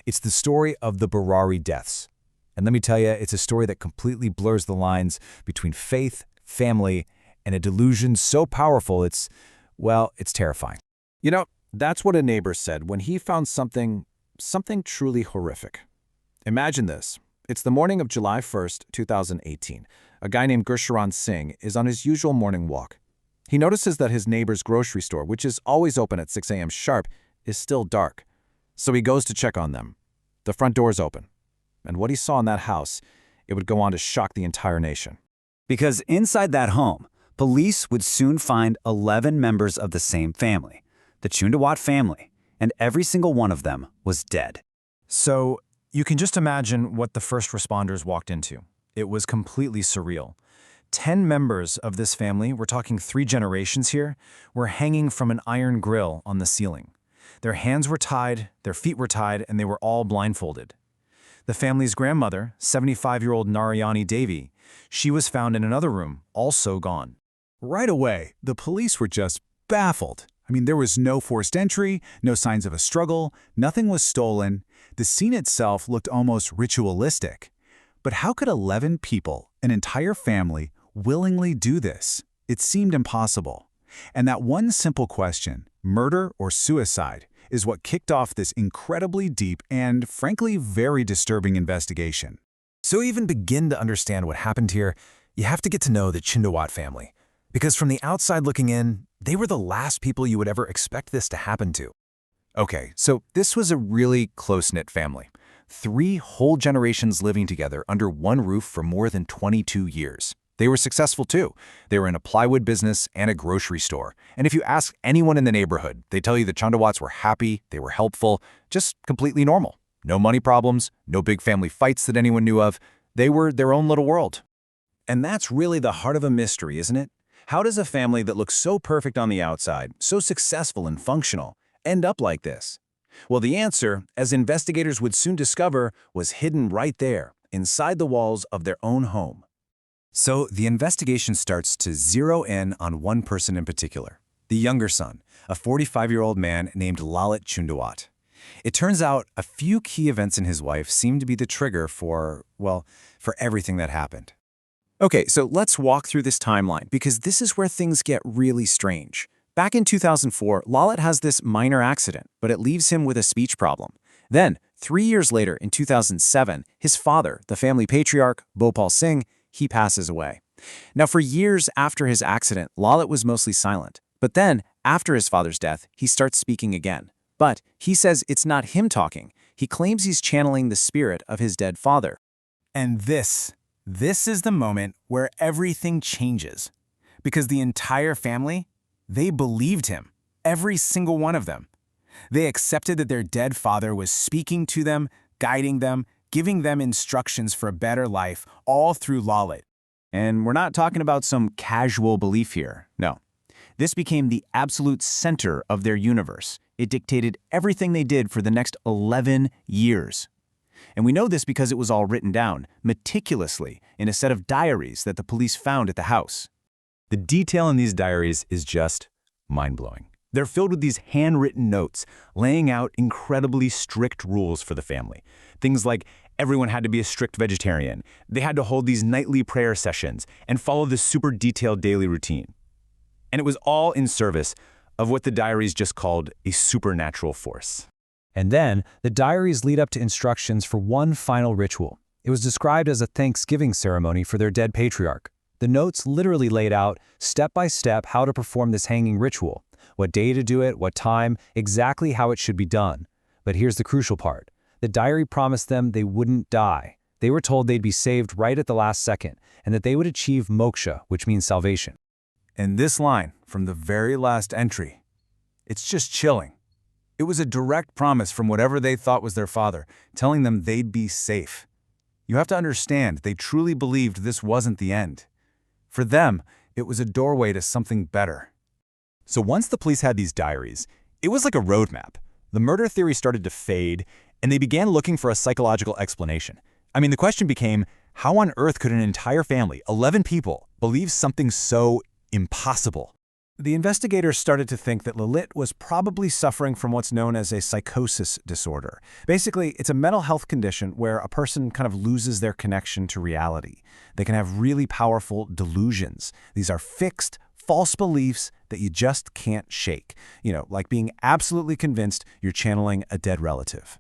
It's the story of the Barari deaths. And let me tell you, it's a story that completely blurs the lines between faith, family, and a delusion so powerful it's terrifying. You know, that's what a neighbor said when he found something truly horrific. Imagine this. It's the morning of July 1st, 2018. A guy named Gursharan Singh is on his usual morning walk. He notices that his neighbor's grocery store, which is always open at 6 a.m. sharp, is still dark. So he goes to check on them. The front door is open. And what he saw in that house, it would go on to shock the entire nation. Because inside that home, police would soon find 11 members of the same family, the Chundawat family, and every single one of them was dead. So you can just imagine what the first responders walked into. It was completely surreal. 10 members of this family, we're talking 3 generations here, were hanging from an iron grill on the ceiling. Their hands were tied, their feet were tied, and they were all blindfolded. The family's grandmother, 75-year-old Narayani Devi, she was found in another room, also gone. Right away, the police were just baffled. I mean, there was no forced entry, no signs of a struggle, nothing was stolen. The scene itself looked almost ritualistic. But how could 11 people, an entire family, willingly do this? It seemed impossible. And that one simple question, murder or suicide, is what kicked off this incredibly deep and, frankly, very disturbing investigation. So even begin to understand what happened here, you have to get to know the Chundawat family. Because from the outside looking in, they were the last people you would ever expect this to happen to. Okay, so this was a really close-knit family. 3 whole generations living together under one roof for more than 22 years. They were successful too. They were in a plywood business and a grocery store. And if you ask anyone in the neighborhood, they tell you the Chundawats were happy, they were helpful, just completely normal. No money problems, no big family fights that anyone knew of. They were their own little world. And that's really the heart of a mystery, isn't it? How does a family that looks so perfect on the outside, so successful and functional, end up like this? Well, the answer, as investigators would soon discover, was hidden right there, inside the walls of their own home. So the investigation starts to zero in on one person in particular, the younger son, a 45-year-old man named Lalit Chundawat. It turns out a few key events in his life seemed to be the trigger for everything that happened. Okay, so let's walk through this timeline because this is where things get really strange. Back in 2004, Lalit has this minor accident, but it leaves him with a speech problem. Then, 3 years later, in 2007, his father, the family patriarch, Bhopal Singh, he passes away. Now, for years after his accident, Lalit was mostly silent. But then, after his father's death, he starts speaking again. But he says it's not him talking. He claims he's channeling the spirit of his dead father. And this is the moment where everything changes. Because the entire family, they believed him, every single one of them. They accepted that their dead father was speaking to them, guiding them, giving them instructions for a better life, all through Lalit. And we're not talking about some casual belief here. No. This became the absolute center of their universe. It dictated everything they did for the next 11 years. And we know this because it was all written down, meticulously, in a set of diaries that the police found at the house. The detail in these diaries is just mind-blowing. They're filled with these handwritten notes, laying out incredibly strict rules for the family. Things like everyone had to be a strict vegetarian, they had to hold these nightly prayer sessions, and follow this super detailed daily routine. And it was all in service of what the diaries just called a supernatural force. And then, the diaries lead up to instructions for one final ritual. It was described as a Thanksgiving ceremony for their dead patriarch. The notes literally laid out, step by step, how to perform this hanging ritual, what day to do it, what time, exactly how it should be done. But here's the crucial part. The diary promised them they wouldn't die. They were told they'd be saved right at the last second, and that they would achieve moksha, which means salvation. And this line, from the very last entry, it's just chilling. It was a direct promise from whatever they thought was their father, telling them they'd be safe. You have to understand, they truly believed this wasn't the end. For them, it was a doorway to something better. So once the police had these diaries, it was like a roadmap. The murder theory started to fade, and they began looking for a psychological explanation. I mean, the question became, how on earth could an entire family, 11 people, believe something so impossible? The investigators started to think that Lalit was probably suffering from what's known as a psychosis disorder. Basically, it's a mental health condition where a person kind of loses their connection to reality. They can have really powerful delusions. These are fixed, false beliefs that you just can't shake. Like being absolutely convinced you're channeling a dead relative.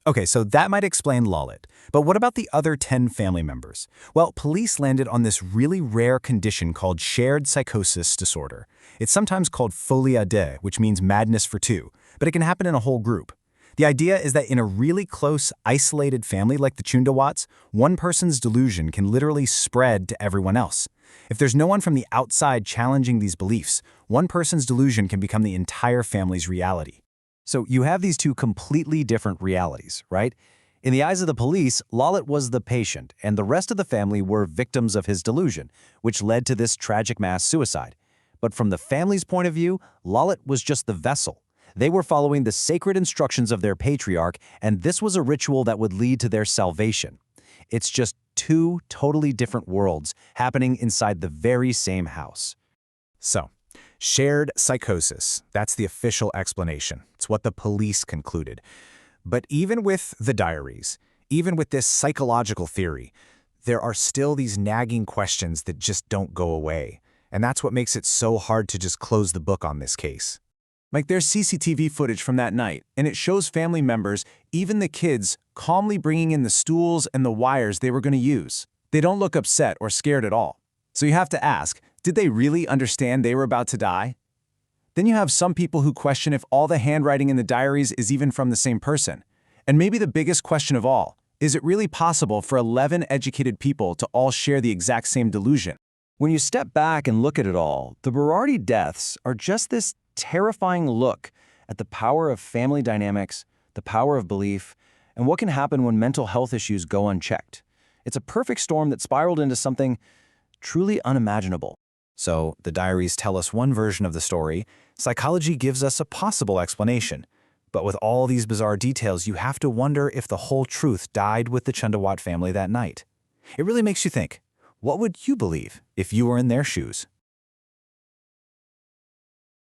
Okay, so that might explain Lalit. But what about the other 10 family members? Well, police landed on this really rare condition called shared psychosis disorder. It's sometimes called folie à deux, which means madness for two, but it can happen in a whole group. The idea is that in a really close, isolated family like the Chundawats, one person's delusion can literally spread to everyone else. If there's no one from the outside challenging these beliefs, one person's delusion can become the entire family's reality. So you have these two completely different realities, right? In the eyes of the police, Lalit was the patient, and the rest of the family were victims of his delusion, which led to this tragic mass suicide. But from the family's point of view, Lalit was just the vessel. They were following the sacred instructions of their patriarch, and this was a ritual that would lead to their salvation. It's just two totally different worlds happening inside the very same house. So, shared psychosis, that's the official explanation. It's what the police concluded. But even with the diaries, even with this psychological theory, there are still these nagging questions that just don't go away. And that's what makes it so hard to just close the book on this case. Like there's CCTV footage from that night, and it shows family members, even the kids, calmly bringing in the stools and the wires they were going to use. They don't look upset or scared at all. So you have to ask, did they really understand they were about to die? Then you have some people who question if all the handwriting in the diaries is even from the same person. And maybe the biggest question of all, is it really possible for 11 educated people to all share the exact same delusion? When you step back and look at it all, the Berardi deaths are just this terrifying look at the power of family dynamics, the power of belief, and what can happen when mental health issues go unchecked. It's a perfect storm that spiraled into something truly unimaginable. So, the diaries tell us one version of the story. Psychology gives us a possible explanation. But with all these bizarre details, you have to wonder if the whole truth died with the Chundawat family that night. It really makes you think, what would you believe if you were in their shoes?